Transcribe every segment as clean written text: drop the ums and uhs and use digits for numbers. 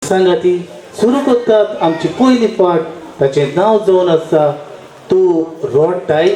सांगाती सुरू करतात आमची पयली फाट ताचें नांव जावन आसा तूं रोडटाय.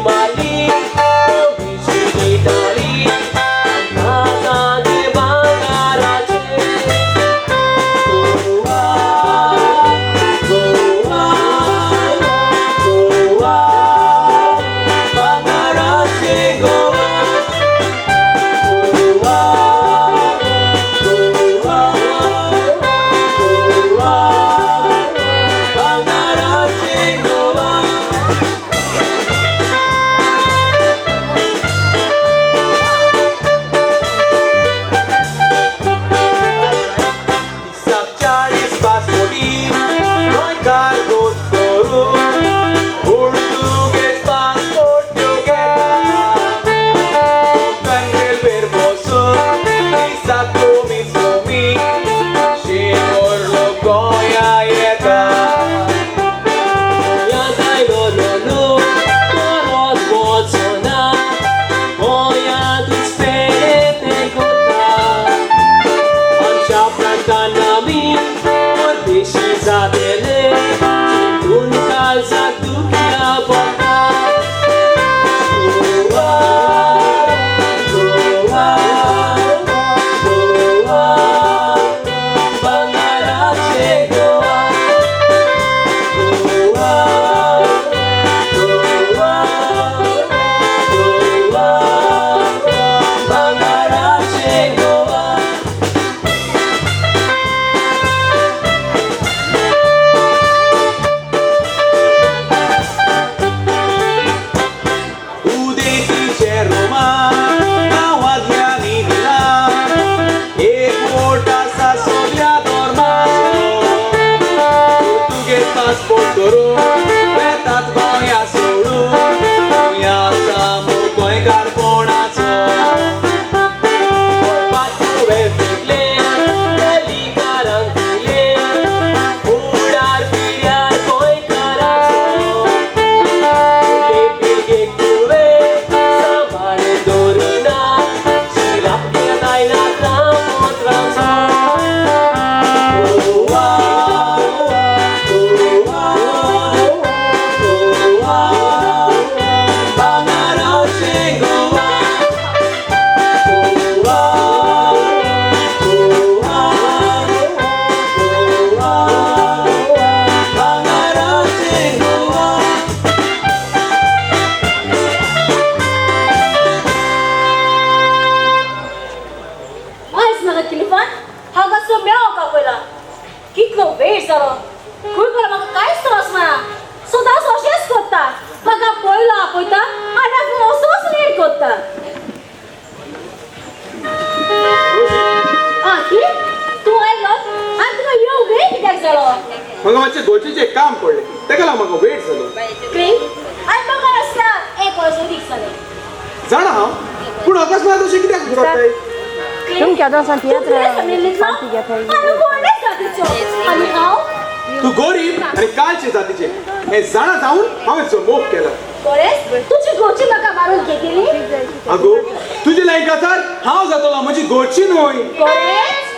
Mali तुझे काम पडले तेका लागून म्हाका वेट जालो क्रीम आनी म्हाका आसता एक वर्स दीक जालें जाणा हांव पूण अकस्मात अशें कित्याक घडटाय तुमच्या दोसांत येत्रा आनी व्हडले जातीचो आनी हांव तू गरीब आणि काळचे जातीचे हे जाणा जाऊन हांवें मोग केला बरें तुजी घरची म्हाका मारून घेतली अगो तुजे लायकाचार हांव जातलो म्हजी घरची न्हय बरें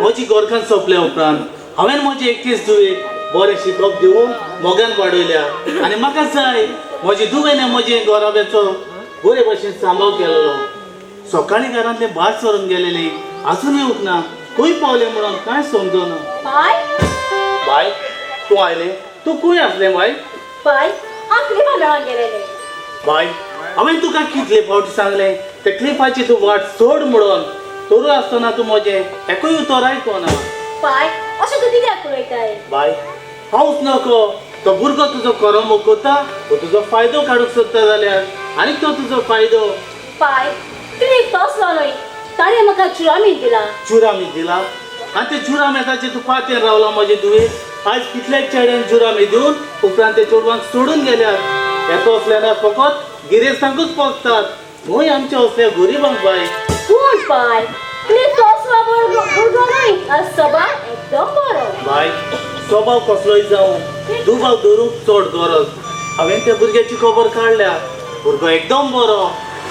म्हजी गोरखान सोंपल्या उपरांत हांवें म्हजी एकटीच दुवे बरें शिकप दिवून मोगान वाडयल्या आनी म्हाका जाय म्हजी दुवेन म्हजे गोराब्याचो बरे भशेन सांबाळ केलेलो सकाळीं घरांतले भात सरून गेलेली आजूनय उठना खंय पावले म्हणून कांय समजना बाय बाय तूं आयलें तूं खंय आसलें बाय बाय हांव क्लिफा मेळोन गेलेलें बाय हांवें तुका कितले फावटी सांगलें ते क्लिफाची तूं वाट सोड म्हणून तोरू आसतना तू म्हजें एकूय उतर आयकना बाय अशें तूं कित्याक पळयताय बाय हांवच नको तो भुरगो तुजो खरो मोग करता तो तुजो फायदो काडूंक सोदता जाल्यार आनी तो तुजो फायदो बाय क्लिफ तसलो न्हय ताणें म्हाका चुरामीन दिला चुरामी दिला आनी ते चुरामेताचे तूं पातेर रावला म्हजे दुवे आयज कितल्याच चेड्यान चुरामी दिवन उपरांत ते चेडवांक सोडून गेल्यात येतो असल्याना फकत गिरेस्तांकूच पोसतात न्हय आमच्या असल्या गरिबांक बाय पूण बाय क्लिफ तसलो भुरगो न्हय आनी स्वभाव एकदम बरो बाय स्वभाव कसलोय जावं दुबाव धरूंक चड गरज हांवें त्या भुरग्याची खबर काडल्या भुरगो एकदम बरो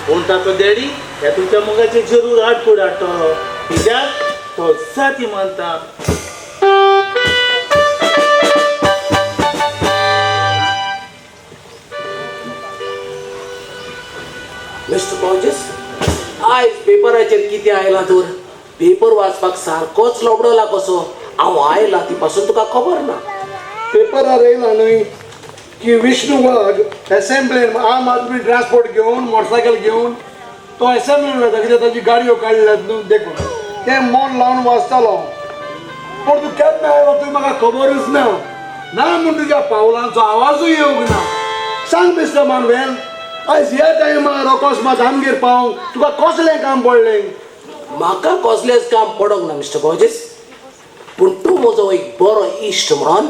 पूण ताचो डॅडी ह्या तुमच्या मोगाचे जरूर आडकूड हाडटलो कित्याक तो साथी मानता मिस्टर पॉजेस आयज पेपराचेर कितें आयलां तर पेपर वाचपाक सारकोच लबडला कसो हांव आयला ती पासून तुका खबर ना पेपरार येयला न्हय की विष्णू वाघ असेंब्लीन आम आदमी ट्रान्सपोर्ट घेवन मोटरसायकल घेवन तो असेंब्लीन वता कित्याक ताची गाडयो काडल्यात न्हू देखून तें मन लावन वाचतालो पूण तूं केन्ना आयलो तुवें म्हाका खबरूच ना ना म्हूण तुज्या पावलांचो आवाजूय येवंक ना सांग मिस्टर मानवेल आयज ह्या टायमार अकस्मात आमगेर पावंक तुका कसलें काम पडलें म्हाका कसलेंच काम पडोंक ना मिस्टर पॉजेस पूण तूं म्हजो एक बरो इश्ट म्हणून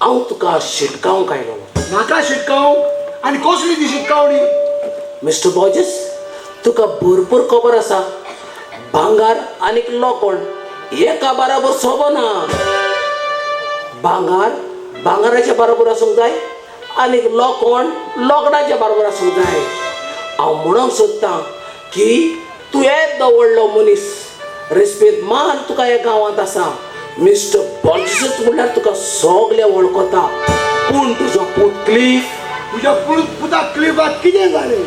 हांव तुका शिटकावंक आयलो म्हाका शिटकावंक आनी कसली ती शिटकावणी मिस्टर पॉजेस तुका भरपूर खबर आसा भांगार आनीक लोखंड एका बराबर सोबना भांगार भांगाराच्या बरोबर आसूंक जाय आनीक लोखंड लोखंडाच्या बरोबर आसूंक जाय हांव म्हणूंक सोदतां की तूं येदो व्हडलो मनीस रेस्पेद मान तुका ह्या गांवांत आसा मिस्टर पॉर्जिस म्हणल्यार तुका सगळे वळखता पूण तुजो पूत क्लिफ तुज्या पुताक क्लिफाक कितें जालें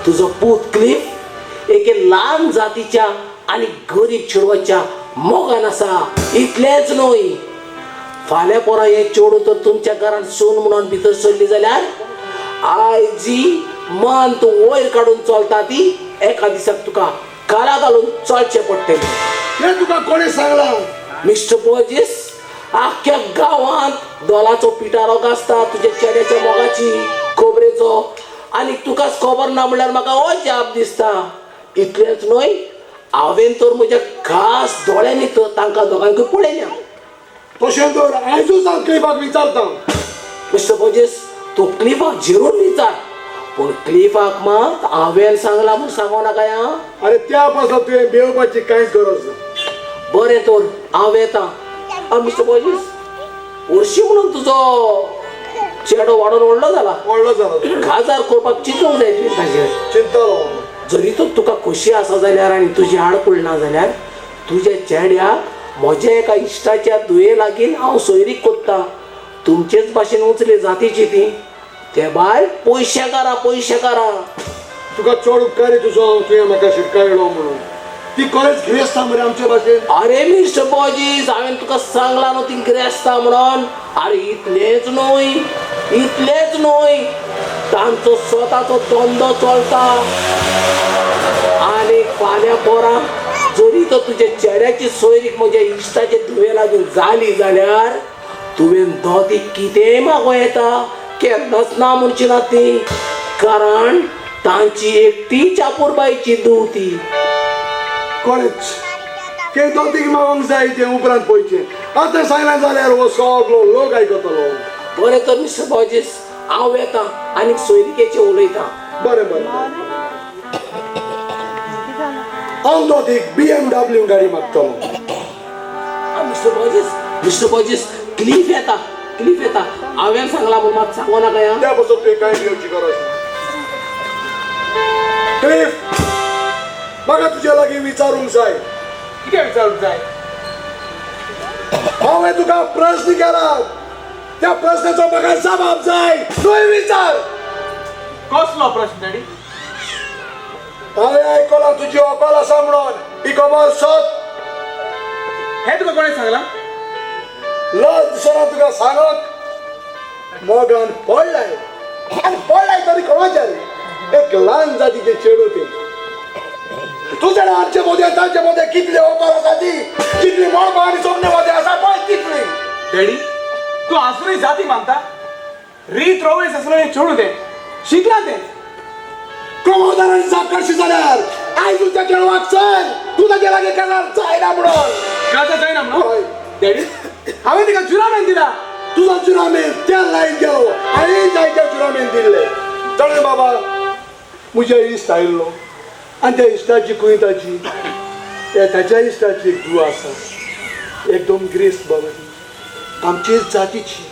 तुजो पूत क्लिफ एके ल्हान जातीच्या आनी गरीब चेडवाच्या मोगान आसा इतलेंच न्हय फाल्यां परां हें चेडूं तर तुमच्या घरांत सून म्हणून भितर सरली जाल्यार आयज जी मान तूं वयर काडून चलता ती एका दिसाक तुका काला घालून चलचे पडटले हे तुका कोणी सांगला मिस्टर बोजीस अख्ख्या गावात दोलाचो पिटारो आसता तुझ्या चेड्याच्या मोगाची खोबरेचो आनी तुकाच खबर ना म्हणल्यार म्हाका हो जाप दिसता इतलेंच न्हय हांवें तर म्हज्या खास दोळ्यांनी तर तांकां दोगांकूय पळयल्या तशें तर आयजूच हांव क्लिफाक विचारता मिस्टर बोजीस तूं क्लिफाक झिरून विचार पूण क्लिफाक मात हांवें सांगला म्हूण सांगो नाका आं अरे त्या पासून तुवें भिवपाची कांयच गरज ना बरें तर हांव येता मिस्टर बोजीस हरशीं म्हणून तुजो चेडो वाडोवन व्हडलो जाला व्हडलो जाला खाजार करपाक चिंतूंक जाय तुवें ताचेर चिंतलो जरी तर तुका खोशी आसा जाल्यार आनी तुजी आडकूळ ना जाल्यार तुज्या चेड्याक म्हज्या एका इश्टाच्या दुये लागीं हांव सोयरीक कोत्ता तुमचेच भाशेन उंचले जातीची ती ते भायर पयशेकारा तुका चड उपकारी तुजो तुवें म्हाका शिटकायलो म्हणून ती खरेंच गिरेस्ता मरे आमचे भाशेन अरे मिस्टर बॉजीस हांवें तुका सांगला न्हू ती गिरेस्ता म्हणून अरे इतलेंच न्हय तांचो स्वताचो धंदो चलता आनी फाल्यां पोरां जरी तर तुज्या चेड्याची सोयरीक म्हज्या इश्टाचे धुवे लागून जाली जाल्यार तुवें दोदीक कितेंय मागो येता केन्नाच ना म्हणची ना ती कारण तांची एकटी चापूरबाईची धूव ती खरेंच ते दोतीक मागोंक जाय तें उपरांत पयचें आतां सांगलें जाल्यार हो सगलो लोक आयकतलो बरें तर मिस्टर बॉजीस हांव येता आनी सोयरीकेचें उलयतां बरें बरें हांव दोतीक BMW गाडी मागतलो मिस्टर बॉजीस क्लिफ येता हांवें सांगला म्हूण मात सांगो नाका ह्या त्या पासून तुवें कांय भिवची गरज ना क्लिफ म्हाका तुजे लागीं विचारूंक जाय कितें विचारूंक जाय हांवें तुका प्रश्न केला त्या प्रश्नाचो म्हाका जबाब जाय तुवें विचार कसलो प्रश्न डॅडी हांवें आयकलां तुजी अकल आसा म्हणून ही खबर सोद हे तुका कोणें सांगलां लज दिसना तुका सांगत मोगान पडलाय तरी कोणाच्या रे एक ल्हान जातीचे चेडूं ते तुझे आमचे मोदी तांचे मोदी कितले अकल आसा ती कितली मळबा आनी सोमने मोदी आसा पळय तितली डॅडी तू आसुनूय जाती मानता रीत रोवेस आसलें चेडूं तें शिकला तें कमोदारांनी जाप काडशी जाल्यार आयज तुज्या चेडवाक सांग तूं ताचे लागीं केन्ना जायना म्हणून काजा जायना म्हणून हय. डॅडी हांवें तिका जुरामेन दिला तुझा चुरामेन त्या लायन गेलो आनी जायत्या चुरामेन दिल्ले जाणे बाबा म्हज्या इश्ट आयिल्लो आनी त्या इश्टाची कुयताची ताच्या इश्टाची एक धूव आसा एकदम गिरेस्त बाबा ती आमचीच जातीची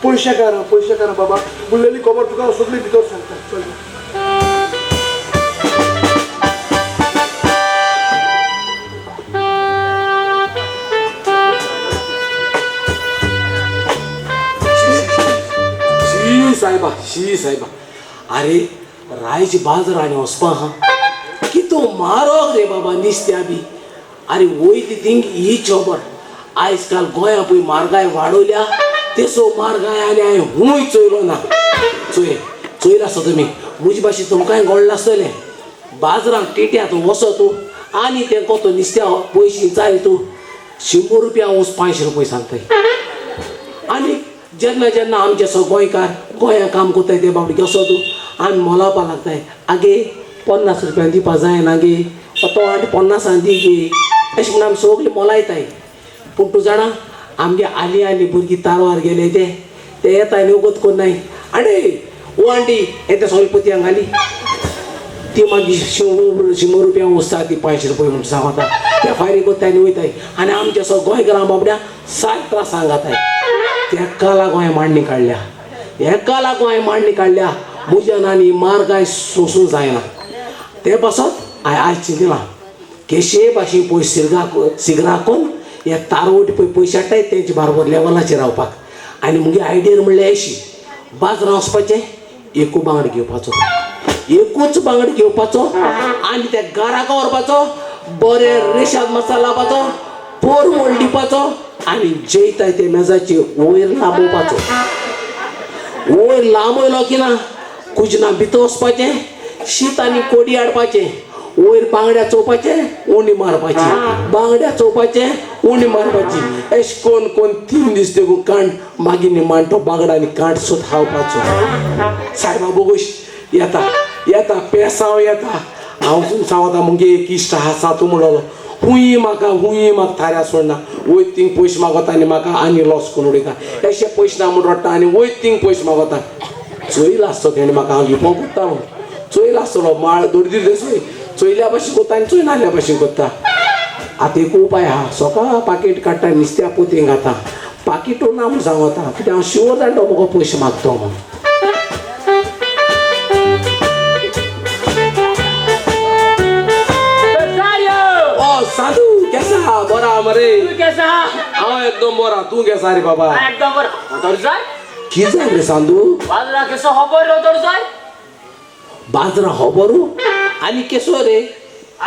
पयशेकारां बाबा उरलेली खबर तुका हांव सगळी भितर सांगता चल शी सायबा अरे रायज बाजारांनी वचपा हा की तो म्हारग रे बाबा निस्त्या बी अरे वयली थिंग ही खबर आयज काल गोंया पळय म्हारगाय वाडवल्या तेसो म्हारगाय आनी हांवें हूंय चोयलो ना चोयला आसा तुमी म्हजे भाशेन तुमकांय गोडलें आसतलें बाजारांत टेट्यात वचो तूं आनी तेंको तो नुस्त्या पयशे जाय तूं 100 रुपया ऊस 500 रुपया सांगताय आनी जेन्ना आमचे सो गोंयकार गोंया काम कोताय ते बाबडी कसो तूं आमी मोलावपा लागताय आगे 50 रुपया दिवपा जायना गे तो आनी 50 दी गे अशें म्हणून आमी सगळीं मोलायताय पूण तूं जाणा आमगे आली भुरगीं तारवार गेले ते येताय नगोत कोन्नाय आनी ओ आंटी येता सगळी पतयांक घाली ती मागीर 100 रुपया वचता ती 500 रुपया म्हणून सांगता त्या फायरी कोत्ताय वयताय आनी आमचे सो गोंयकारां बाबड्या 7 त्रास सांगाताय एका लागून हांवें मांडणी काडल्या म्हज्या नानी मार्गाय सोसूं जायना ते पासत हांवें आयज चिंतिलां केशे भाशेन पयशे सिगराकोन हे तारवटी पळय पयशे हाडटाय तेंचे बरोबर लेवलाचेर रावपाक आनी मुगे आयडियर म्हणल्यार अशी बाजारांत वचपाचें एकूच बांगडो घेवपाचो आनी त्या घराक व्हरपाचो बरें रेशाद मसाला लावपाचो पोरमोल दिवपाचो आनी जेयताय ते मेजाचे वयर लांबोवपाचो वयर लांबयलो की ना कुजना भितर वचपाचें शीत आनी कोडी हाडपाचें वयर बांगड्या चोवपाचे उंडी मारपाची बांगड्या चोवपाचे उंडी मारपाची एश कोण कोण 3 दीस तेगून कांड मागीर निमाण तो बांगडांनी कांड सुद्धा खावपाचो सायबा बोगोश येता येता पेसांव येता हांव सांगता मुगे एक इश्ट आसा तूं म्हणलो हुंय म्हाका थाऱ्या सोडना वयर थिंग पयशे मागता आनी म्हाका आनी लॉस करून उडयता अशे पयशे ना म्हणून रडटा आनी वयर थिंग पयशे मागता चोयला आसतो तेणें म्हाका हांव घेवपाक कोत्ता चोयला आसतलो माळ दोरदी दे चोय चोयल्या भाशेन कोत्ता आनी चोय नाल्या भाशेन कोत्ता आतां एक उपाय आहा सोका पाकीट काडटा नुस्त्या पोतयेन घाता पाकिटूय ना म्हूण सांगता कित्याक हांव शुवर जाणटो म्हाका पयशे मागतो म्हणून साधू केसा बरा मरे कैसा हांव एकदम बरा तूं केसा रे बाबा एकदम बरं तर जाय कितें जालें रे सांदू बाजरा कसो खबर तर जाय बाजरा खबरू आनी केसो रे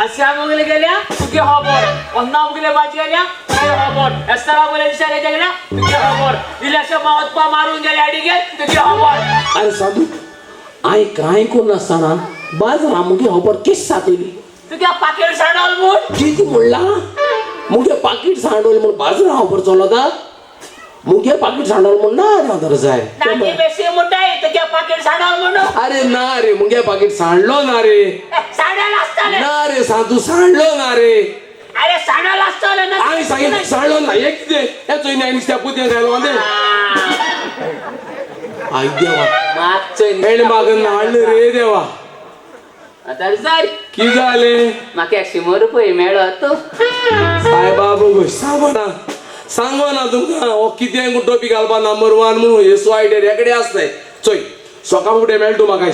आशा मुगले गेल्या तुगे खबर पन्ना मुगले बाजी गेल्या तुगे खबर एस्तारा मुगले दिशा गेल्या तुगे खबर दिल्याशा मावतपा मारून गेल्या अडिगे तुगे खबर अरे सांदू हांवें कांय करून नासतना बाजरा मुगे खबर केस सातली तुगे पाकीट साडल म्हूण कितें म्हणला मुगे पाकीट सांडवली म्हूण बाजरा खबर चलता मुगे पाकीट सांडवल म्हूण ना रे हांव जाय नाकी बेसी म्हणटाय तुगे पाकीट साडल म्हूण अरे ना रे मुगे पाकीट सांडलो ना रे साडल आसतले ना रे सांदू सांडलो ना रे अरे साडल आसतले ना हांवें सांगितलें सांडलो ना एक कितें हे चोयनी आनी त्या पुतयेन घायलो दे आय देवा मागचो हेण म्हाका नाडलं रे देवा आता जाय कि जालें म्हाका 100 रुपये मेळत सायबा बघू सांगो ना तुमकां हो कितें टोपी घालपा नंबर 1 म्हणून हे स्वायडर हेकडे आसताय चोय सकाळ फुडें मेळटो म्हाका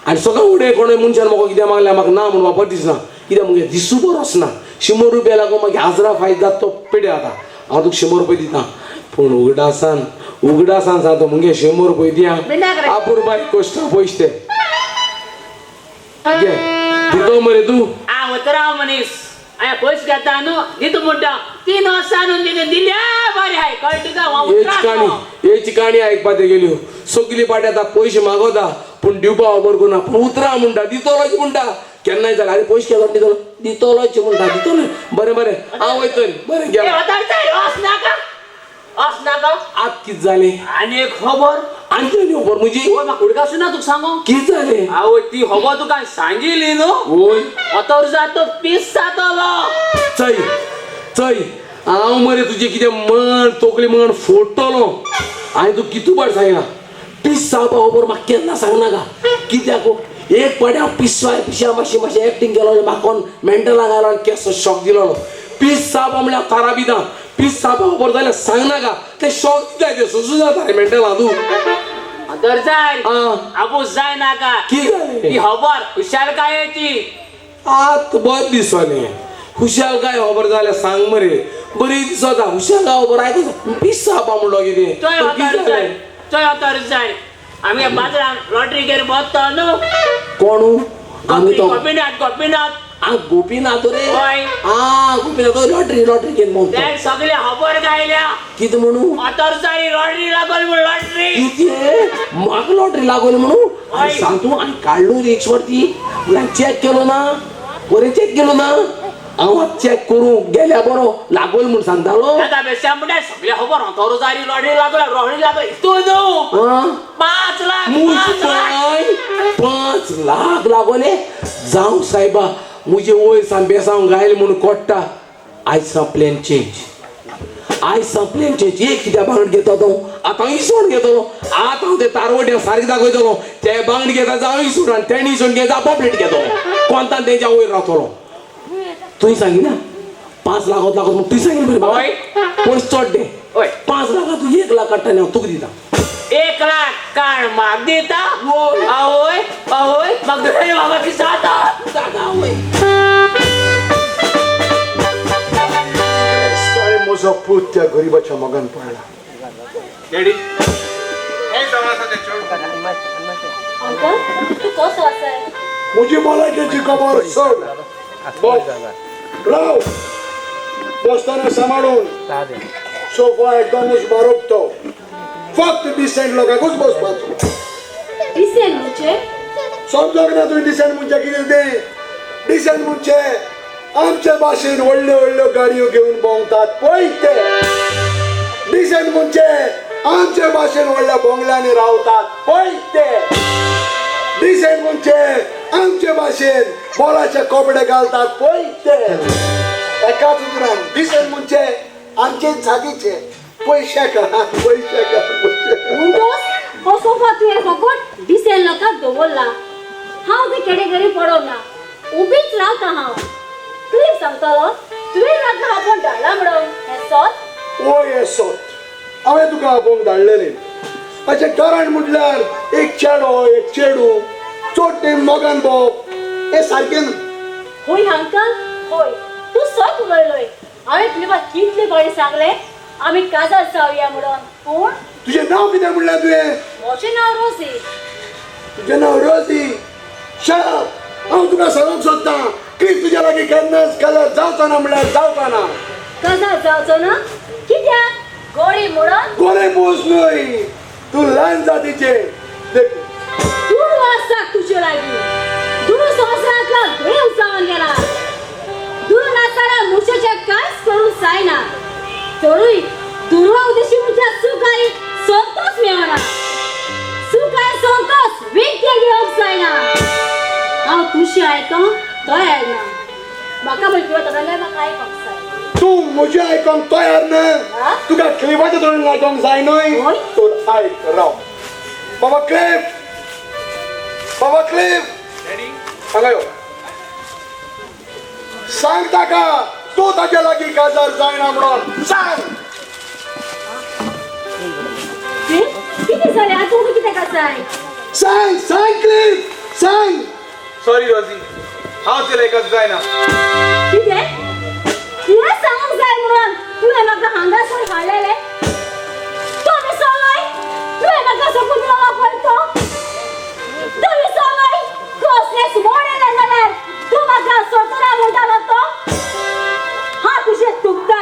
आनी सकाळ फुडें कोणूय मनशान म्हाका कितें मागल्यार म्हाका ना म्हणून वापर दिसना कित्याक मुगे दिसू बरो आसना 100 रुपया लागून मागीर हाजरा फायदो जाता तो पेडे आता हांव तुका 100 रुपया दिता पूण उगडासान सांगता मुगे 100 रुपया दिया अपुरबाय कश्ट पयशे घे दितो मरे तूं हांव वतराव मनीस हांवें पयशे घेता न्हू दिता म्हणटा 3 वर्सां न्हू दिल्या बरें हाय कळटा का हांव हेची काणी आयकपाक गेल्यो सगली पाटी आतां पयशे मागोता पूण दिवपा खबर करना पूण उतरा म्हणटा दितलोच म्हणटा केन्नाय जाल्यार आरे पयशे केलो दितलो दितलोच म्हणटा दितलो बरें बरें हांव वयतलें बरें घे नाका आत कितें जालें आनी एक खबर आनी खबर म्हजी म्हाका उडकासूं ना तुका सांगो कितें जालें आवय ती खबर तुका सांगिल्ली न्हू ओय अतर जातो पीस जातलो चय चय हांव मरे तुजें कितें म्हण तोकली म्हण फोडटलो हांवें तुका कितू पाट सांगला पीस जावपा खबर म्हाका केन्ना सांगनाका कित्याक एक पाटी हांव पिशा मातशें एक्टींग केलो म्हाका कोण मेंटलाक आयलो आनी केसो शॉक दिलो पीस जावपा म्हळ्यार तारा बिदां पीस जावपा खबर जाल्यार सांगनाका ते शॉक दिताय ते सुसू जाता रे मेंटला तूं अतर जाय आपूस जाय नाका कितें जालें ती खबर हुशारकायेची आत बरें दिसोलें हुशालकाय खबर जाल्यार सांग मरे बरी दिसता हुशालकाय खबर आयकून पीस जावपा म्हणलो कितें चोय अतर जाय आमी बाजारांत लॉटरी घेवन बसता न्हू कोण आमी तो गोपीनाथ गोपीनाथ रे हय गोपीनाथ लॉटरी घेवन म्हणतो ते सगळे खबर गायल्या कितें म्हणू अतर जाय लॉटरी लागल म्हण लॉटरी कितें म्हाका लॉटरी लागली म्हणू सांग तूं हांवें काडलो रिक्स वरती चॅक केलो ना बरें चॅक केलो ना हांव चॅक करूं गेल्या बरो लागल म्हूण सांगतालो आता बेश्या म्हणटा सगळे खबर अतर जाय लॉटरी लागल तूं न्हू 5 लाख 5 लाख लागोले जावं सायबा मुजे वयर सावन बेसांव गायले म्हणून कोट्टा आयज प्लॅन चेंज एक कित्या बांगड घेता तो आतां इसवण घेतलो आतां हांव ते तारवट्या सारकें दाखयतलो ते बांगड घेता जावं इसवण आनी तेणी इसवण घेता पॉपलेट घेतलो कोणता तेंच्या वयर रावतलो तुवें सांगी ना 5 लाख म्हणून तुवें सांगिल्लें बरें पयस चड दे 5 लाखा तूं 1 लाख काडटा आनी हांव तुका दिता 1 लाख काड म्हाका दिता आवय म्हाका बाबा की जाता म्हजो पूत त्या गरीबाच्या मोगान पडला डॅडी अंकल तू कसो आसाय म्हजी भलायकेची खबर सोड राव बसताना सांबाळून सोफा एकदम बारोबतो फक्त डिसेंट लोकांकूच बसपाचो डिसेंट म्हणजे समजोक ना तुवें डिसेंट म्हणजे कितें तें डिसेंट म्हणजे आमच्या भाशेन व्हडल्यो व्हडल्यो गाडयो घेऊन भोंवतात पळय ते डिसेंट म्हणजे आमच्या भाशेन व्हडल्या बोंगल्यांनी रावतात पळय ते डिसेंट म्हणजे आमच्या भाशेन बॉलाचे कपडे घालतात पळय ते एकाच उतरान डिसेंट म्हणजे आमचे जातीचे पैसे करा म्हणटोस हो सोफा तुवें फकत डिसेंट लोकांक दवरला हांव बी केडे घरी पडोवना उबीच रावता हांव क्लिप सांगतलो तुवें म्हाका आपोवन धाडला म्हणून हें सत ओय येसोत हांवें तुका आपोवंक धाडलेलें अशें कारण म्हटल्यार एक चेडो एक चेडू चड टायम मोगान भोंवप हें सारकें न्हू होय अंकल होय तूं सत उलयलोय हांवें तुका कितले बरें सांगलें आमी काजार जावया म्हणून पूण तुजें नांव कितें म्हणलें तुवें म्हजें नांव रोसी तुजें नांव रोजी शट हांव तुका सांगूंक सोदतां क्लिप तुज्या लागीं केन्नाच कलर जावचो ना म्हणल्यार जावचो ना काजार जावचो ना कित्याक गोडी म्हणून गोरे पोस न्हय तूं ल्हान जातीचें देख दूर आसा तुजे लागीं दूर संवसारांतलो देव जावन गेला दूर नासतना मुशाचे कांयच करूंक जायना तरूय दुर्वा उद्देशी म्हज्या सूख आनी संतोष मेळना सूख आनी संतोष विकते घेवंक जायना हांव तुशी आयकोंक तयार ना म्हाका पळय तुवें तसलें म्हाका आयकोंक जाय तूं म्हजें आयकोंक तयार ना हा? तुका क्लिपाच्या तोंडान आयकोंक जाय न्हय होय. तर आयक राव बाबा क्लिप हांगा यो सांग ताका तूं ताच्या लागीं काजार जायना म्हणून सांग कितें जालें आतां तुका कितें जाय सांग सांग क्लिप सांग सॉरी रोजी हांव तिला एकच जायना कितें तुवें सांगूंक जाय म्हणून तुवें म्हाका हांगासर हाडलेलें तो विसरलोय तुवें म्हाका सकून दिलो पळय तो विसरलोय कसलेच मोड येलें जाल्यार तूं म्हाका सोडटना म्हणटालो तो हांव तुजें चुकता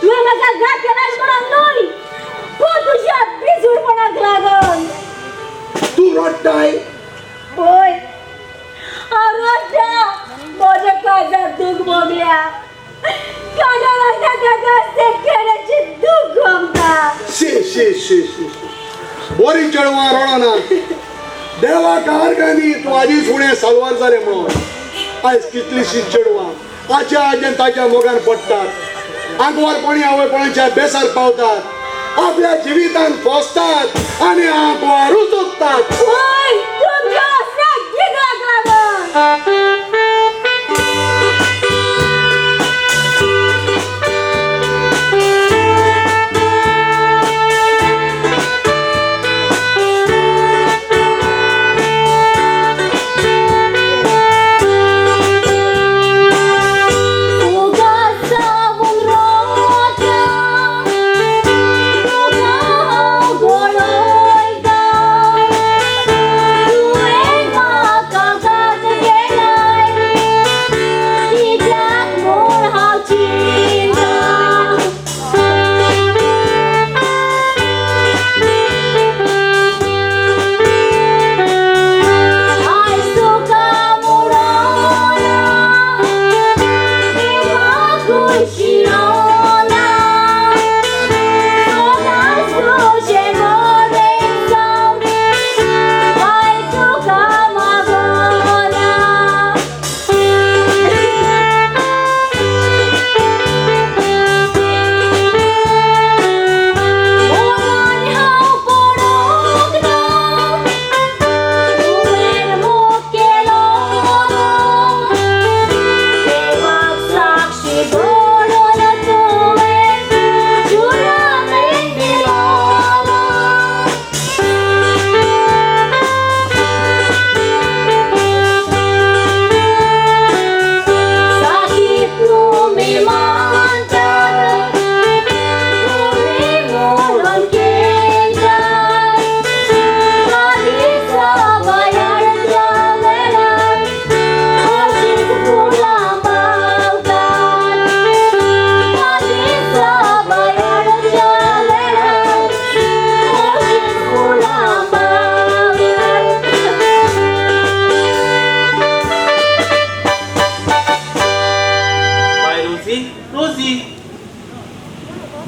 तुवें म्हाका घात केलास म्हणून न्हय पूण तुज्या बिजूडपणाक लागून तूं रडटाय होय हांव रडटा म्हज्या काळजाक दूख भोगल्या काना लागता ताका ते केड्याची दूख भोगता शी शी शी शी बरी चेडवां रडना देवाक आर्गांनी तूं आदींच फुडें सालवार जालें म्हणून आयज कितलींशीं चेडवां आच्या आजन ताच्या मोगान पडटात आंकवारपणी आवयपणाच्या बेसार पावतात आपल्या जिवितान फसतात आनी आंकवारूच ओंकतात होय तुमच्या असल्या गिगाक लागून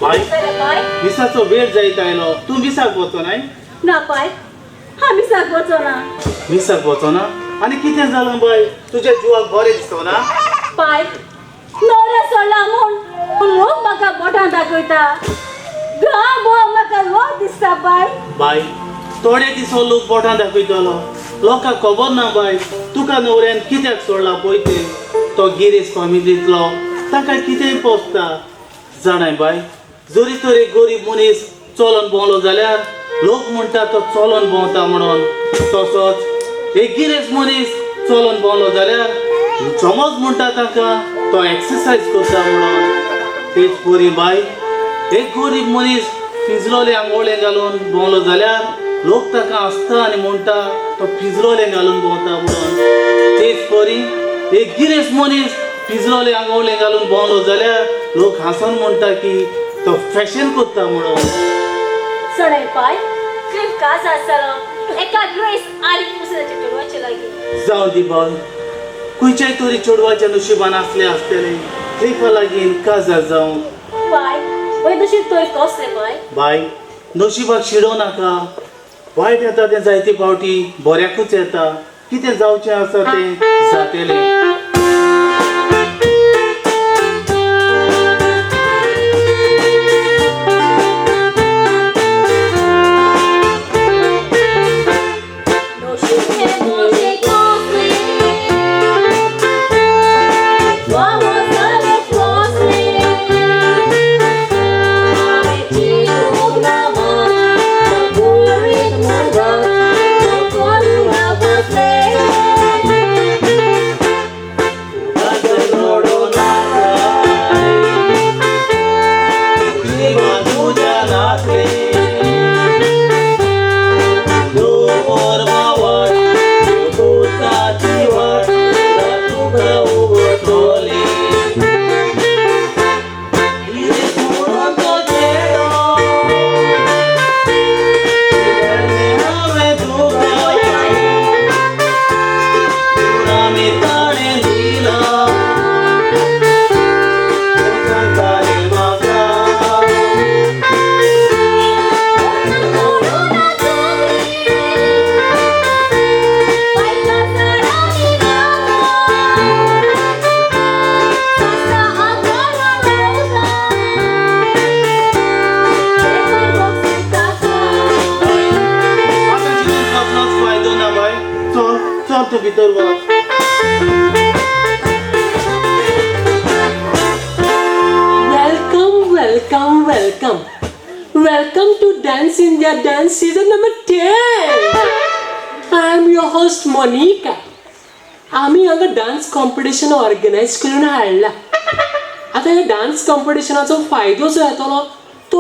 बाय चला बाय विसाचो वेळ जायत आयलो तू विसाक वचो नाही ना बाय आम्ही सांगवचो ना विसाक वचो ना आनी कितें जालां बाय तुज्या जिवाक बरें दिसतो ना बाय नवऱ्या सोडला म्हूण लोक म्हाका बोटां दाखयता गांव म्हाका लोक दिसता बाय बाय थोडे दिसो लोक बोटां दाखयतलो लोकांक खबर ना बाय तुका न्हवऱ्यान कित्याक सोडला पळय ते तो गिरेस्त फॅमिलींतलो ताका कितेंय पोसता जाणाय बाय जरी तर एक गरीब मनीस चलोन भोंवलो जाल्यार लोक म्हणटा तो चलोन भोंवता म्हणून तसोच एक गिरेस्त मनीस चलोन भोंवलो जाल्यार समज म्हणटा ताका तो एक्सरसायज करता म्हणून तेच परी बाय एक गरीब मनीस फिजलोले आंघोळे घालून भोंवलो जाल्यार लोक ताका हसता आनी म्हणटा तो फिजलोले घालून भोंवता म्हणून तेच परी एक गिरेस्त मनीस फिजलोले आंघोळे घालून भोंवलो जाल्यार लोक हांसून म्हणटा की तो फॅशन करता म्हणून चढाई बाय क्लिप कास आसतालो एका ड्रेस आनी पुसण्याचे चेडवाचे लागीं जावं दी बाय खंयच्याय तरी चेडवाच्या नशिबान आसले आसतले ट्रिपा लागीं काजार जावं बाय वय तशी तोय कसले बाय बाय नशिबाक शिडो नाका वायट येता तें जायते फावटी बऱ्याकूच येता कितें जावचें आसा तें जातलें to भितर वच Welcome to Dance India Dance Season number 10. I am your host Monica. आम्ही हांगा डान्स कॉम्पिटिशन ऑर्गनायज करून हाडला. आता ह्या डान्स कॉम्पिटिशनाचो फायदो जो येतलो तो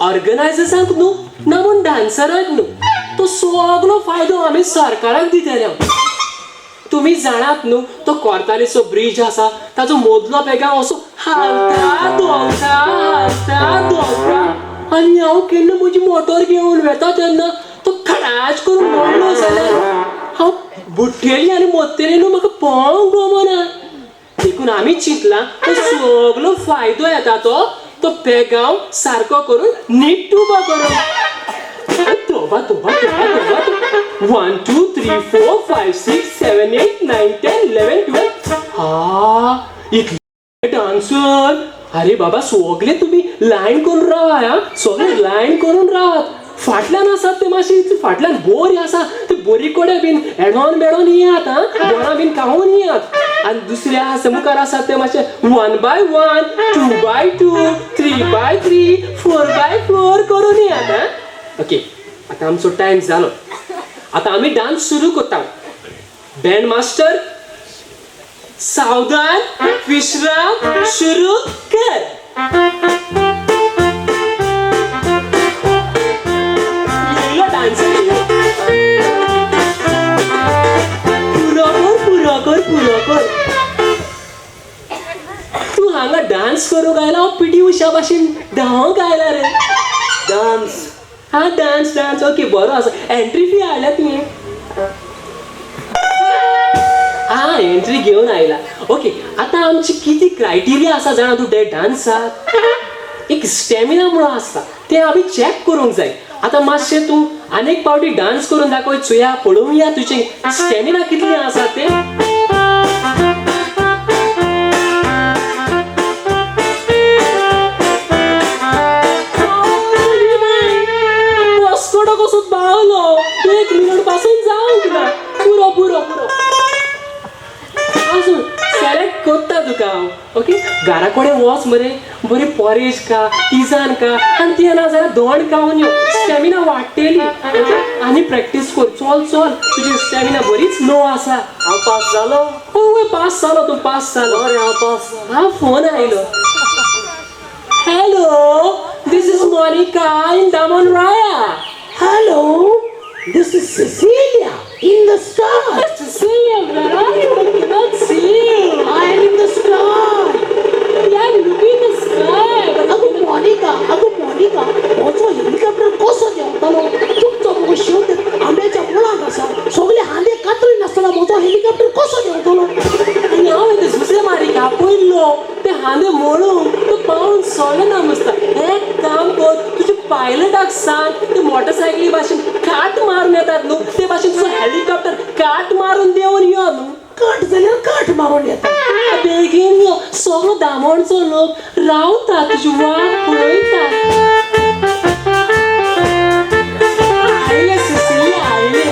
ऑर्गनायजर्सांक न्हू ना म्हूण डान्सरांक न्हू तो सगळो फायदो आमी सरकाराक दितले. तुम्ही जाणात न्हू तो कोर्तालीचो ब्रिज आसा ताचो मोदलो पेगां असो हालता दोलता आनी हांव केन्ना म्हजी मोटर घेवन वेता तेन्ना तो खडाच करून मोडलो जाल्यार हांव बुड्डेली आनी मोडटली न्हू म्हाका पळोवंक गमना. देखून आमी चिंतलां तो सगळो फायदो येता तो पेगांव सारको करून नीट उबो करून. तोबा 1 2 3 4 5 6 7 8 9 10 11 12 हा इतले डान्सर. अरे बाबा सगळे तुम्ही लाईन करून रावा हा सगळे लाईन करून रावात. फाटल्यान आसात ते मातशी फाटल्यान बोरी आसा ते बोरी कोडे बीन एडोन बेडोन येयात हा बोरां बीन कावून येयात. आनी दुसरे आसा मुखार आसात ते मातशे 1 by 1 2 by 2 3 by 3 4 by 4 करून येयात हा. ओके आता आमचो टाइम जालो. आता आम्ही डान्स सुरू करता. बँड मास्टर सावधान विश्राम सुरू कर. डान्स पुरो कर. तू हांगा डान्स करूंक आयला पिटी उशा भाशेन धांवक आयला रे. डान्स हा डान्स ओके बरो आसा. एंट्री फी हाडल्या तुवें. हा एंट्री घेवन आयला. ओके आता आमची किती क्रायटेरिया आसा जाणा तूं ते डान्साक. एक स्टॅमिना म्हणून आसता ते आमी चॅक करूंक जाय आतां मातशें तूं आनेक पावटी डान्स करून दाखय चुया पळोवया तुजें स्टॅमिना कितलें आसा तें वस्कोडो कसो पावलो 1 मिनिट पासून जावंक ना पुरो पुरो पुरो अजून सेलेक्ट करता तुका हांव ओके घरा कडेन वच मरे बरी पॉरेज का तिजान का आनी ती ना जाल्यार दोण खावन यो स्टॅमिना वाडटली आनी प्रॅक्टीस कर चल चल तुजी स्टॅमिना बरीच लो आसा हांव पास जालो होय पास जालो तूं पास जालो बरें हांव पास हा फोन आयलो hello this is Monica in Daman राया Hello, this is Cecilia in the sky. Cecilia, where are you? I cannot see you. I am in the sky. Yeah, look in the sky. अगं मोनिका माझो helicopter कसो देंवतलो तुमचो मुगो शेवट आंब्याच्या मुळांत आसा सगळे हांदे कातरी नासतना म्हजो हेलिकॉप्टर कसो देंवतलो आनी हांव येते सुसे मारिका पयलो ते हांदे मोडून तो पावून सोलना मस्ता एक काम कर तुजे पायलटाक सांग ते मोटरसायकली भाशेन काट मारून येतात न्हू ते भाशेन तुजो हेलिकॉप्टर काट मारून देंवन यो न्हू काट जाल्यार काट मारून येता बेगीन यो सगळो दामणचो लोक रावता तुजी वाट पळयता आयले सिसिलिया आयले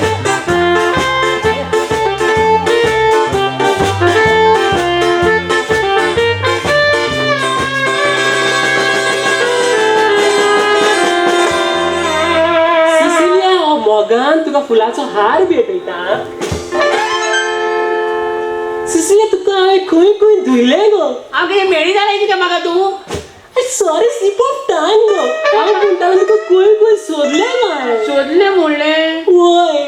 सिसिलिया हो मोगान तुका फुलाचो हार भेटयता सिसिलिया तुका हांवें खंय खंय धुयलें गो हांव कितें मेळी जालें कितें म्हाका तूं सॉरी स्लिप ऑफ टंग गो हांव म्हणटालें तुका खंय खंय सोदलें गो सोदलें म्हणलें वय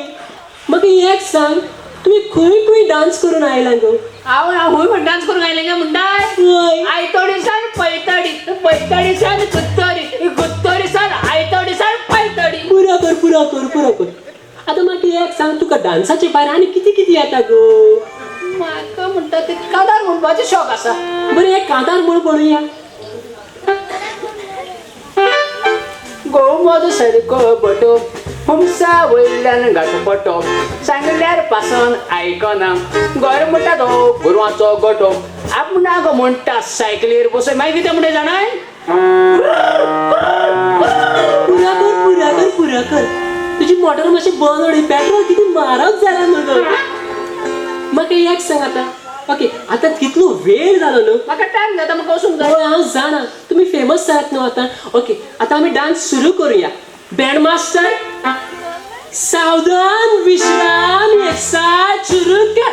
म्हाका एक सांग तुमी खंय खंय डान्स करून आयला गो हांव हूंय म्हण डान्स करूंक आयलें गे म्हणटाय वय आयतोडीसान पैतडी पैतडीसान गुत्तोरी गुत्तोरीसान आयतोडीसान पैतडी पुरा कर पुरा कर पुरा कर आतां म्हाका एक सांग तुका डान्साचे भायर आनी कितें कितें येता गो म्हाका म्हणटा ते कादार म्हणपाचो शॉक आसा बरें एक कांतार म्हूण पळोवया गोमोद सारको बटो हुमसा वयल्यान घाटपटो सांगल्यार पासन आयकना घर म्हणटा तो गोरवांचो गोठो आपणा गो म्हणटा सायकलीर बसय मागीर कितें म्हणटा जाणाय पुरा कर तुजी मोटर मातशें बंद उडय पेट्रोल कितें म्हारग जालां मगो म्हाका एक सांग आतां ओके आतां कितलो वेळ जालो न्हू म्हाका टायम जाता म्हाका वचूंक जाय हय हांव जाणा तुमी फेमस जाल्यात न्हू आतां ओके आतां आमी डान्स सुरू करुया बँड मास्टर सावधान विश्राम एक साथ सुरू कर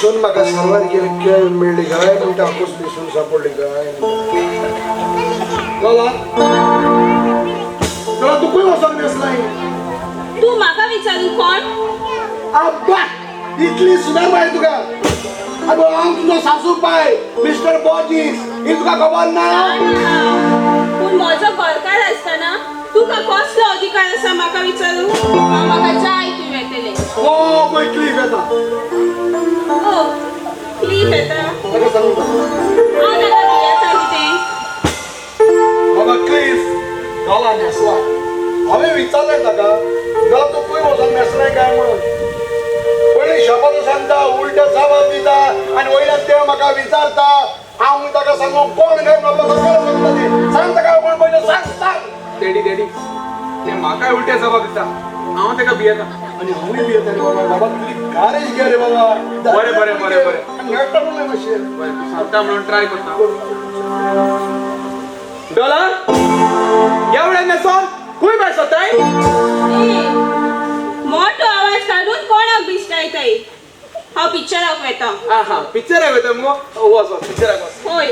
सून म्हाका सर्वात खेळ मेळ्ळी काय म्हणटा कसली सून सापडली काय चला तू खंय वचोंक दिसलाय तू म्हाका विचारू कोण आब्बा इतली सुदार बाय तुका अगो हांव तुजो सासू पाय मिस्टर बॉजीस ही तुका खबर ना पूण म्हजो गोरकार आसतना तुका कसलो अधिकार आसा म्हाका विचारू म्हाका जाय तूं येतलें ओ पळय क्लिप येता ओ क्लिप येता ताका सांगू हांव नाका भियेता कितें बाबा क्लिफ गाला न्हेसला हांवें विचारलें ताका गाला तूं खंय वचोन न्हेसलाय काय म्हणून पयलीं शपथ सांगता उलटे जबाब दिता आनी वयल्यान ते म्हाका विचारता हांव ताका सांगू कोण काय बाबा सांगता ती सांग ताका कोण पयलीं सांग डॅडी ते म्हाकाय उलटे जबाब दिता हांव ताका भियेता आणि हांवूय बी येता रे बाबा बाबा तुजी गारेज घे रे बाबा बरें. नेटा म्हणलें मातशें सांगता म्हणून ट्राय करता डॉलर एवढ्या न्हेसोन खंय भायर सोताय मोठो आवाज काढून कोणाक बिश्टायताय हांव पिक्चराक वेता हा पिक्चराक वयता मुगो वच पिक्चराक वच होय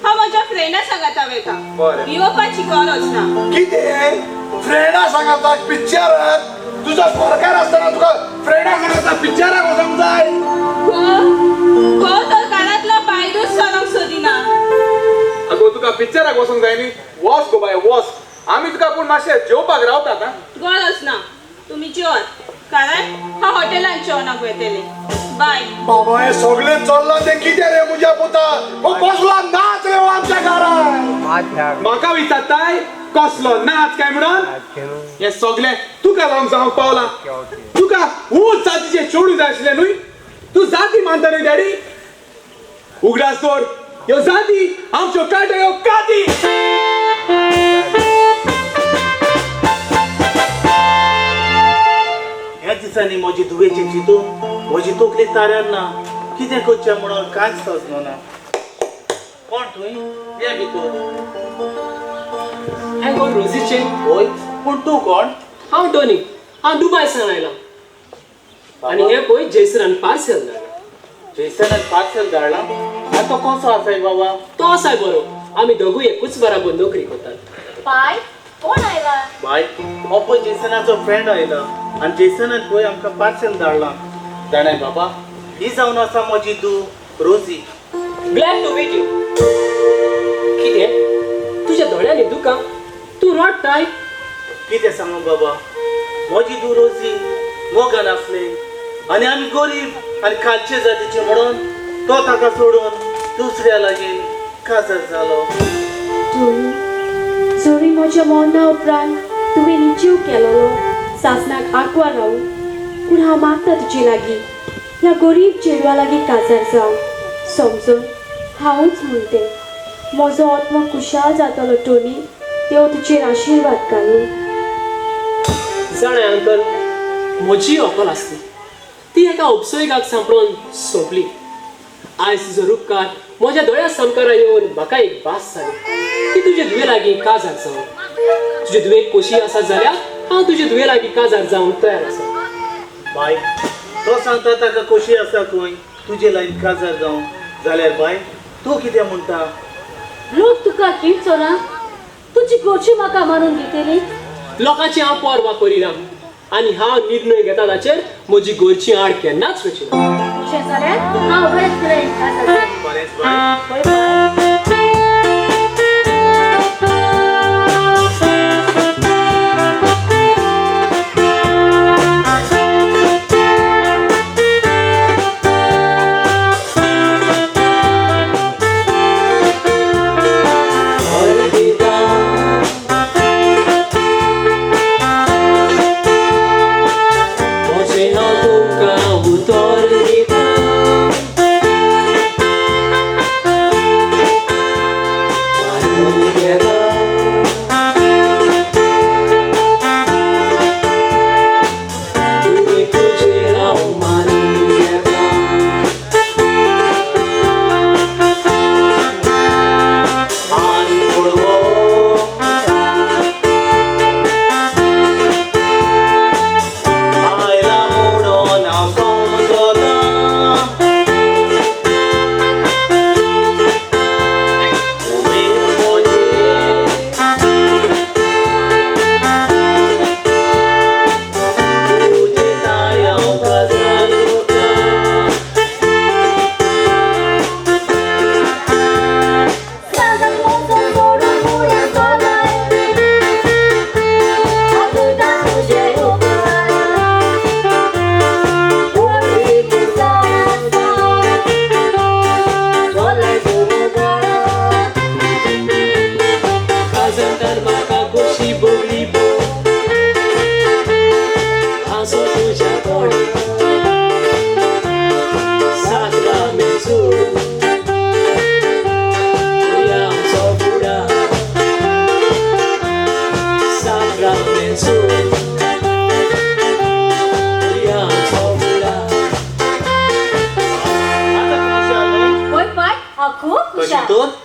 हांव म्हज्या फ्रेंडा सांगाता वेता बरें. येवपाची गरज ना कितें फ्रेंडा सांगता पिक्चराक तुझा सरकार असताना तुका फ्रेंडा पिक्चराक वचूंक जाय गो तर कानातला पायदूच चलोंक सोदिना अगो तुका पिक्चराक वचूंक जाय न्ही वच गो बाय वच आमी तुका पूण मातशें जेवपाक रावतात आं गरज ना तुम्ही जेवत कारण हा हॉटेलांत जेवणाक वेतेले बाय बाबा हे सगळे चल्ला ते कितें रे मुझ्या पुता हो कसला नाच रे हो आमच्या घरात म्हाका विचारताय कसलो नाच काय म्हणून हे सगळे तुका जावंक पावला तुका खूब जातीचे चेडू जाय आसले न्हय तू जाती मानता न्हय डॅडी उगडास तोर ह्यो जाती आमच्यो काट्यो ह्यो काती ह्या दिसांनी म्हजी दुवेची चिंतून म्हजी तकली ताऱ्यार ना कितें करचें म्हणून कांयच सजनो ना कोण तुय ये भितर हांव कोण रोजीचे होय पूण तूं कोण हांव टोनी हांव दुबयसान आयला आनी हे पळय जयसरान पार्सल धाडला जेसनान पार्सल धाडला आतां तो कसो आसाय बाबा तो आसाय बरो आमी दोगूय एकूच बराबर नोकरी करतात बाय कोण आयला बाय हो पळय जेसनाचो फ्रेंड आयला आनी जेसनान पळय आमकां पार्सल धाडलां जाणाय बाबा ही जावन आसा म्हजी धूव रोजी ग्लॅड टू मीट यू कितें तुज्या दोळ्यांनी दुकां तूं रडटाय कितें सांगू बाबा म्हजी धूव रोजी मोगान आसले आनी आमी गरीब आनी खालचे जातीचे म्हणून तो ताका सोडून दुसऱ्या लागीं काजार जालो जोरी म्हज्या मरना उपरांत तुवें निचीव केलेलो सासणाक आंकवार रावून पूण हांव मागता तुजे लागीं ह्या गरीब चेडवा लागीं काजार जावं समजून हांवूच म्हणटें म्हजो आत्मा खुशाल जातलो टोनी देव तुजेर आशिर्वाद घालूं जाणा अंकल म्हजी अकल आसली ती एका उपसयकाक सांपळोवन सोंपली आयज तुजो उपकार म्हज्या दोळ्या समकारा येवन म्हाका एक भास जाली की तुजे दुवे लागीं काजार जावं तुजे दुवेक खोशी आसा जाल्यार हांव तुजे दुवे लागीं काजार जावंक तयार आसा बाय तो सांगता ताका खोशी आसा खंय तुजे लायन काजार जावं जाल्यार बाय तूं कितें म्हणटा लोक तुका किडचो ना तुजी गोची म्हाका मारून घेतली लोकांची हांव परवा करिना आनी हांव निर्णय घेता ताचेर म्हजी घरची आड केन्नाच वचिना अशें जाल्यार हांव बरेंच फ्रेंड आसा बरेंच बाय बाय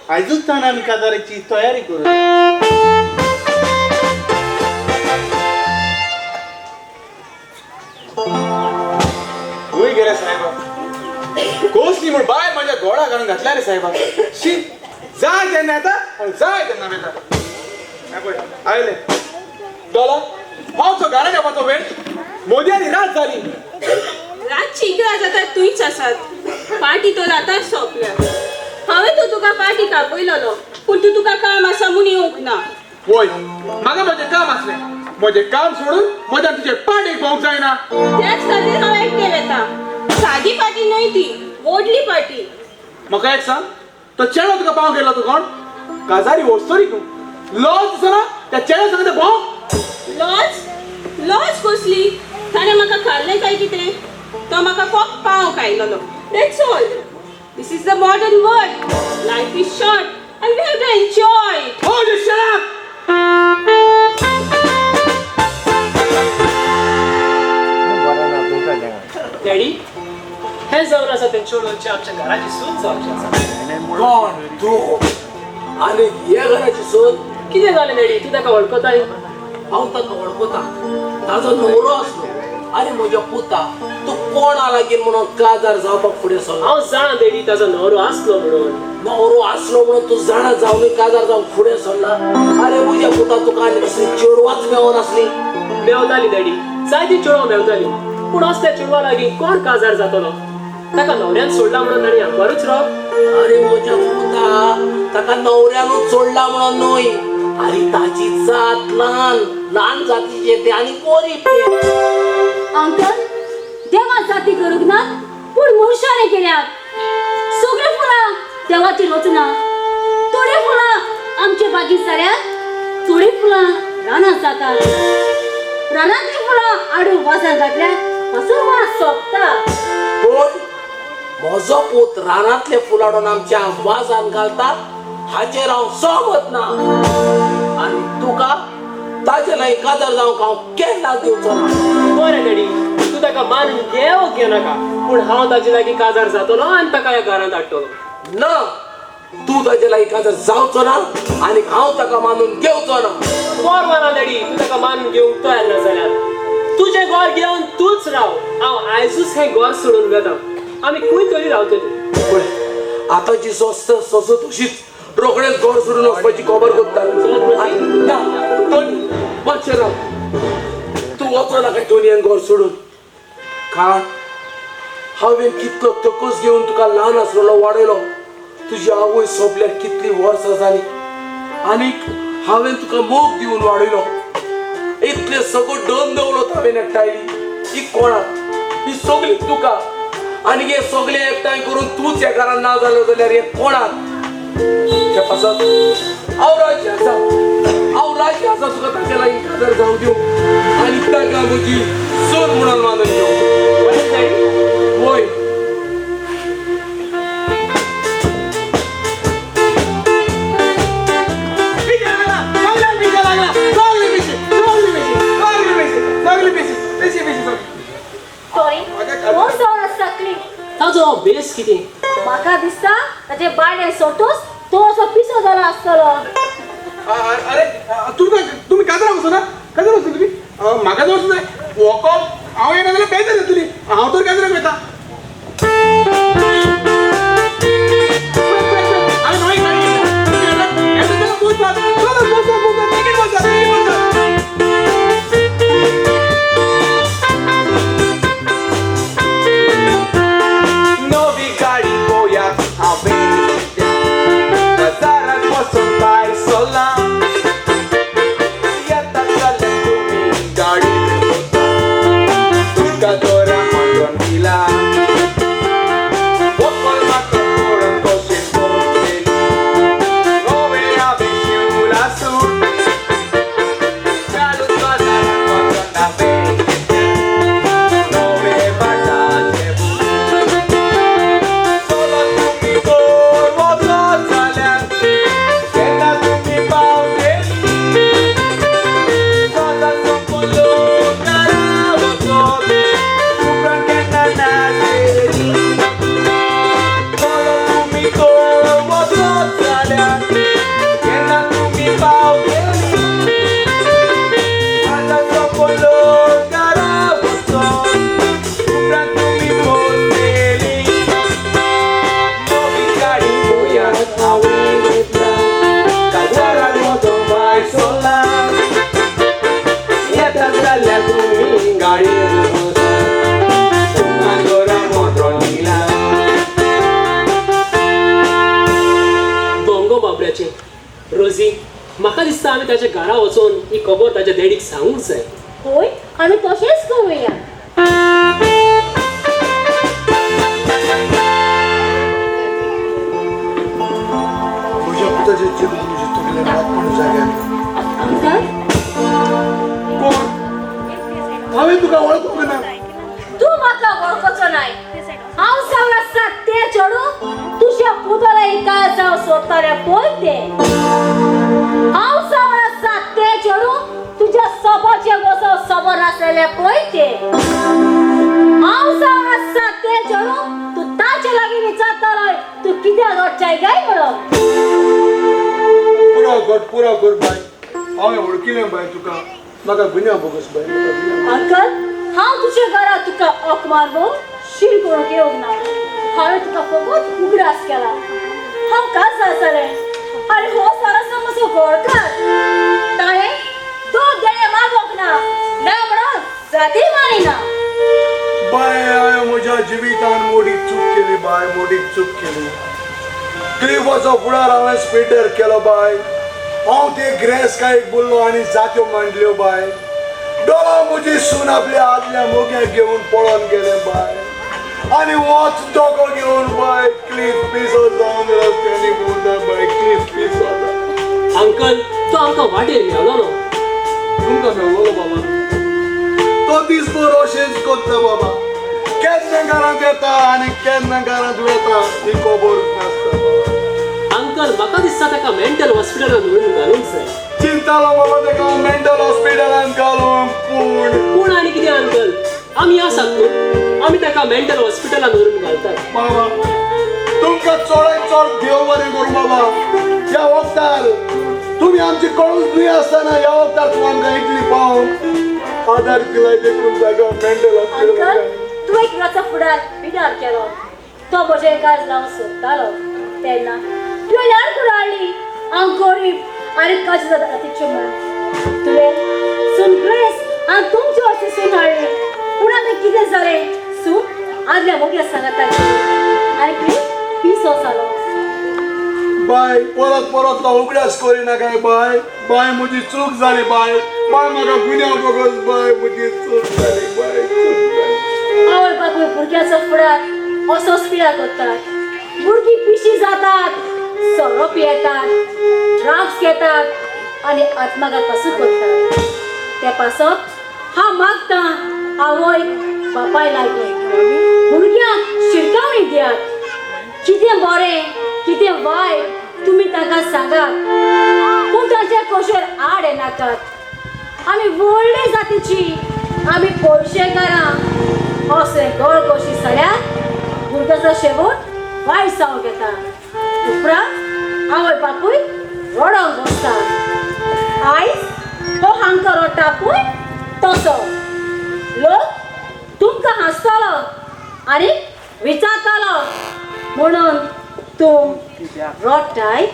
आयजूच ताण आमी काजाराची तयारी करू खंय गेले साहेबा कोसली म्हण बाय माझ्या घोडा घालून घातल्या रे साहेबा शी जाय तेन्ना येता आनी जाय तेन्ना वेता आयले डॉला हांव तो घरा घेवपाचो वेळ मोदी आणि रात झाली रातची इकरा जाता तुहीच आसात पार्टी तो जाता सोंपल्या हांवें तो तुका पार्टी कापयलोलो पूण तूं तुका काम आसा म्हूण येवंक ना होय म्हाका म्हजें काम असलें म्हजें काम सोडून म्हज्या तुजे पार्टेक पावूंक जायना त्याच खातीर हांव एकटें वेता सादी पार्टी न्हय ती व्हडली पार्टी म्हाका एक सांग तो चेडो तुका पावंक गेलो तूं कोण काजारी वस्तोरी तूं लॉज दिसना त्या चेड्या सांगता भाव लॉज कसली ताणें म्हाका खाल्लें काय कितें तो म्हाका फक्त पावंक आयलोलो that's all this is the modern world life is short and we have to enjoy it हो जस्ट शट अप डॅडी हे जावन आसा ते चेडवांची आमच्या घराची सूत जावची आसा कोण तू आणि हे घराची सोद कितें जालें डॅडी तूं ताका वळखताय हांव ताका वळखता ताजो न्हवरो आसलो आनी म्हज्या पुता तूं कोणा लागीं म्हणून काजार जावपाक फुडें सरलो हांव जाणा डॅडी ताजो न्हवरो आसलो म्हणून न्हवरो आसलो म्हणून तूं जाणा जावनूय काजार जावन फुडें सरला आरे म्हज्या पुता तुका आनी कसली चेडवाच मेळोन आसली मेवताली डॅडी जायती चेडवां मेवताली पूण असल्या चेडवा लागीं कोण काजार जातलो ताका न्हवऱ्यान सोडला म्हणून ताणी आंबारूच राव अरे म्हज्या पुता ताका न्हवऱ्यानूच सोडला म्हणून न्हय आरे ताची जात ल्हान जातीचे ते आनी गरीब ते अंकल देवा जाती करूंक ना पूण मनशाने केल्यात सगळे फुलां देवाची रचना थोडे फुलां आमचे बागेत जाल्यात थोडी फुलां रानात जातात रानातली फुलां आडू वासान घातल्यात असो वास सोंपता पूण म्हजो पूत रानांतले फुल हाडून आमच्या वाजान घालता हाचेर हांव सहमत ना आनी तुका ताचे लागीं काजार जावंक हांव केन्ना दिवचो ना बरें डॅडी तूं ताका मानून घेव नाका पूण हांव ताचे लागीं काजार जातलो आनी ताका ह्या घरांत हाडटलो ना तूं ताचे लागीं काजार जावचो ना आनी हांव ताका मानून घेवचो ना बरोबर डॅडी तूं ताका मानून घेवंक तयार ना जाल्यार तुजें घर घेवन तूच राव हांव आयजूच हें घर सोडून वता आमी खंय तरी रावतली पळय आतांची स्वस्त ससो तशीच रोखडेच घर सोडून वचपाची खबर करता मातशें राव तूं वचो नाका दोनयेन घर सोडून कारण हांवें कितलो तकस घेवन तुका ल्हान आसलेलो वाडयलो तुजी आवय सोंपल्यार कितलीं वर्सां जालीं आनीक हांवें तुका मोग दिवन वाडयलो इतलें सगळो डोन दवरलो हांवें एकठांयली ही कोणाक ही सगळी तुका आनी हे सगळे एकठांय करून तूच ह्या घरान ना जालो जाल्यार हे कोणाक हे पासत हांव राजी आसा तुका ताचे लागीं काजार जावं दिवं आनी ताका म्हजी सोन म्हणून मानून घेवं होय कोण जावन आसता क्लीन ताजो बेस कितें म्हाका दिसता ताचे बायले सोटूस तो असो पिसो जाला आसतलो अरे तुम्ही काजरा वचो ना काजरा वचो तुम्ही म्हाका जर वचूं जाय वॉकअप हांव येना जाल्यार बेजार जातली हांव तर काजराक वयता Nowi gali pojazd, a będzie zaraz posąd sola. Ja tak dalej tu mi gali, Dora Mondronvilla. तुवें ताच्या घरा वचून ही खबर ताच्या डॅडीक सांगूंक जाय. होय आमी तशेंच करूया. म्हज्या पुताचे चेडूं तुजे तकलेन लागपण जाग्यार अंकल कोण हांवें तुका वळखूंक ना. तू म्हाका वळखुचो नाय. हांव सगळा सत्य चढू तुझ्या पुतला एका जाव सोदताले पळय ते. हांव सगळा सत्य चढू तुझ्या सोबाचे गोसो सोबत आसलेले पळय ते. हांव सगळा सत्य चढू तू ताचे लागीं विचारतालोय तू कित्याक घडचाय गाय म्हणून. पुरो कर बाय. हांवें वळखिलें बाय तुका. म्हाका गुन्या बोगस बाय. अंकल हांव तुझ्या घरा तुका ओक मारलो शीर करूंक येवंक ना. हांवें तुका फकत उगडास केला. हांव कास आसलें आनी हो सारा समजो गोळकार. ताणें दोन देणे मागोंक ना म्हणून जाती मारिना. बाय हांवें म्हज्या जिवितान मोठी चूक केली बाय. मोठी चूक केली. क्लिफाचो फुडार हांवें स्पेटर केलो बाय. हांव ते ग्रेस कांयक बोललो आनी जात्यो मांडल्यो बाय. डोळा म्हजी सून आपल्या आदल्या मोग्याक घेवन पळोवन गेले बाय. आनी होच दोगो घेवन बाय क्लिफ पिसो जावन रस्त्यांनी भोंवता बाय. क्लिफ पिसो. अंकल तो आमकां वाटेर मेळलो न्हू. तुमकां मेळलो बाबा. तो दिसभर अशेंच करता बाबा. केन्ना घरांत येता आनी केन्ना घरांत वता ही खबर नासता बाबा. अंकल म्हाका दिसता ताका मेंटल हॉस्पिटलांत व्हरून घालूंक जाय. चिंतालो बाबा ताका मेंटल हॉस्पिटलांत घालूंक पूण आनी कितें अंकल आमी आसात न्हू. आमी ताका मेंटल हॉस्पिटलांत व्हरून घालतात. बाबा तुमकां चडांत चड देव बरें करूं बाबा. ह्या वखदार तुमी आमची कळूच न्ही आसतना ह्या वखदार तूं आमकां इतली पावोवंक आदार दिलाय देखून ताका मेंटल अंकल हॉस्पिटलांत. तू एक राचा फुडार पिडार केलो. तो म्हजे काज लावन सोदतालो तेन्ना तुवें ल्हान करून हाडली. हांव गरीब आनी कशें जाता खातीरचें म्हण तुवें सून ग्रेस आनी तुमचे अशें सून हाडली. पूण आतां कितें जालें सून आदल्या मोग्या सांगताली आनी तुवें पिसो जालो. बाय परत परत तो उगडास करिना काय बाय. बाय म्हजी चूक जाली बाय. बाय म्हाका गुन्या बगस बाय. म्हजी चूक जाली बाय. चूक जाली. आवय बापूय भुरग्याचो फुडार असोच पिडा करतात. भुरगीं पिशी जातात, सोरो पियेतात, ड्रग्स घेतात आनी आत्मघात पासून करतात. ते पासत हांव मागतां आवय बापाय लागीं भुरग्यांक शिटकावणी दियात. कितें बरें कितें वायट तुमी ताका सांगात. पूण ताचे कशेर आड येनाकात. आमी व्हडले जातीची आमी पयशेकारां असले गळ कशी सड्यात भुरग्याचो शेवट वायट जावंक येता. उपरांत आवय बापूय रडोंक बसता. आयज हो हांकां रडटा पळय तसो लोक तुमकां हांसतलो आनी विचारतलो म्हणून तूं रडटाय.